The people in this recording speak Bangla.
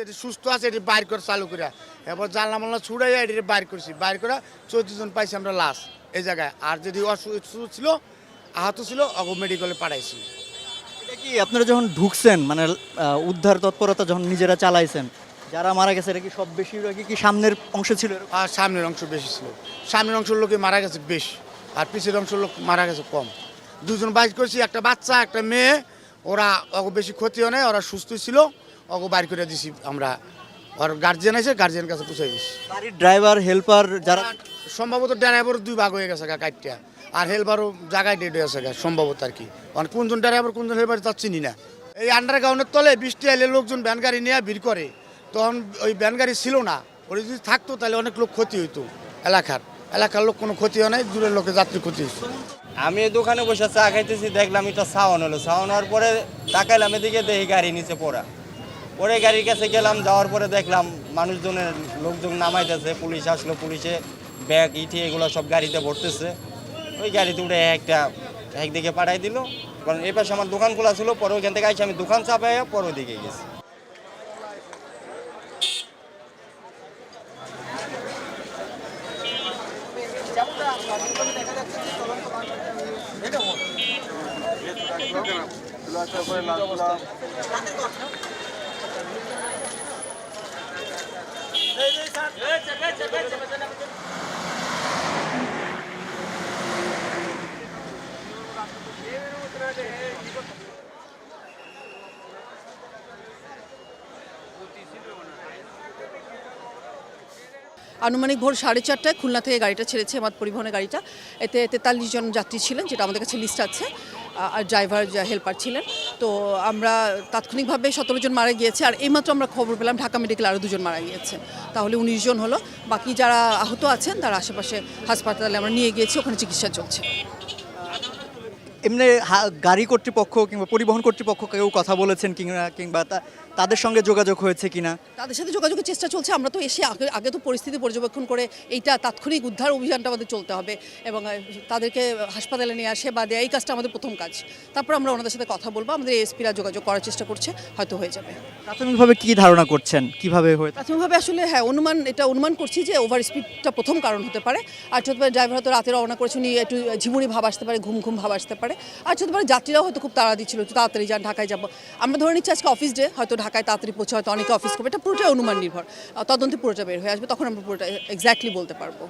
এটি সুস্থ আছে, এটি বাইর করে চালু করে এবার জানলা মাল্লা ছুড়াইয়া এটি বাইর করছি, বাইর করে 14 জন পাইছি আমরা লাশ এই জায়গায়। আর যদি অসুস্থ ছিল, আহত ছিল, অগো মেডিকেলে পাঠাইছি। এটা কি আপনারা যখন ঢুকছেন মানে উদ্ধার তৎপরতা যখন নিজেরা চালাইছেন, যারা মারা গেছে এটা কি সব বেশিরভাগই কি সামনের অংশে ছিল এরকম? আর সামনের অংশ বেশি ছিল, সামনের অংশের লোকে মারা গেছে বেশি, আর পিছের অংশের লোক মারা গেছে কম। 2 জন বাইর করছি, একটা বাচ্চা একটা মেয়ে, ওরা অগো বেশি ক্ষতিও নেই, ওরা সুস্থ ছিল, অগো বাইর করে দিছি আমরা। ওর গার্জিয়ান আছে, গার্জিয়ান কাছে পৌঁছাই দিছি। গাড়ির ড্রাইভার হেল্পার যারা আর সম্ভবত ড্রাইভার 2 ভাগ হয়ে গেছে কাইটটা, আর হেলবারও জায়গায় ডেড হয়ে গেছে সম্ভবত আর কি। কারণ কোনজন ড্রাইভার কোনজন হেলবার তা চিনি না। এই আন্ডারগ্রাউন্ডের তলে বৃষ্টি এলে লোকজন ভ্যান গাড়ি নিয়ে ভিড় করে, তখন ওই ভ্যান গাড়ি ছিল না, ওই যদি থাকতো তাহলে অনেক লোক ক্ষতি হইতো। এলাকার লোক কোনো ক্ষতি হয় নাই, দূরের লোকের যাত্রী ক্ষতি হয়েছে। আমি দোকানে বসে চা খাইতেছি, দেখলাম এটা সাউন্ড হলো। সাউন্ড হওয়ার পরে তাকাইলাম এদিকে, দেখি গাড়ি নিচে পড়া। পরে গাড়ির কাছে গেলাম, যাওয়ার পরে দেখলাম লোকজন নামাইতেছে, পুলিশ আসলো, পুলিশে ব্যাগ ইটি এগুলো সব গাড়িতে ভরতেছে। ওই গাড়িতে উঠে একদিকে পাঠাই দিল, কারণ এই পাশে আমার দোকান খোলা ছিল। পরে ওইখান থেকে আইসি আমি দোকান চাপাইয়া পরে ওইদিকে গেছি। আনুমানিক ভোর 4:30টায় খুলনা থেকে গাড়িটা ছেড়েছে, এমাদ পরিবহনের গাড়িটা। এতে 43 জন যাত্রী ছিলেন, যেটা আমাদের কাছে লিস্ট আছে, আর ড্রাইভার হেল্পার ছিলেন। তো আমরা তাৎক্ষণিকভাবে 17 জন মারা গিয়েছে, আর এইমাত্র আমরা খবর পেলাম ঢাকা মেডিকেল আরও 2 জন মারা গিয়েছে, তাহলে 19 জন হলো। বাকি যারা আহত আছেন তারা আশেপাশে হাসপাতালে আমরা নিয়ে গিয়েছি, ওখানে চিকিৎসা চলছে। এমনি গাড়ি কর্তৃপক্ষ কিংবা পরিবহন কর্তৃপক্ষ কেউ কথা বলেছেন কিংবা তাদের সঙ্গে যোগাযোগ হয়েছে কিনা? তাদের সাথে যোগাযোগের চেষ্টা চলছে। আমরা তো এসে আগে তো পরিস্থিতি পর্যবেক্ষণ করে এইটা তাৎক্ষণিক উদ্ধার অভিযানটা আমাদের চলতে হবে, এবং তাদেরকে হাসপাতালে নিয়ে আসে বা দেয়া, এই কাজটা আমাদের প্রথম কাজ। তারপর আমরা ওনাদের সাথে কথা বলবো, আমাদের এসপিরা যোগাযোগ করার চেষ্টা করছে, হয়তো হয়ে যাবে। প্রাথমিকভাবে কি ধারণা করছেন কিভাবে হয়েছে? প্রাথমিকভাবে আসলে অনুমান করছি যে ওভার স্পিডটা প্রথম কারণ হতে পারে। আর হতে পারে ড্রাইভার হয়তো রাতে রওনা করেছে, উনি একটু ঝিমুনি ভাব আসতে পারে, ঘুম ভাব আসতে পারে। আর হতে পারে যাত্রীরাও হয়তো খুব তাড়া দিচ্ছিল, একটু তাড়াতাড়ি যান, ঢাকায় যাবো। আমরা ধরে নিচ্ছি আজকে অফিস ডে, হয়তো ঢাকায় তাড়াতাড়ি পৌঁছে, হয়তো অনেকে অফিস করবে। এটা পুরোটাই অনুমান নির্ভর, তদন্তে পুরোটা বের হয়ে আসবে, তখন আমরা পুরোটা এক্স্যাক্টলি বলতে পারবো।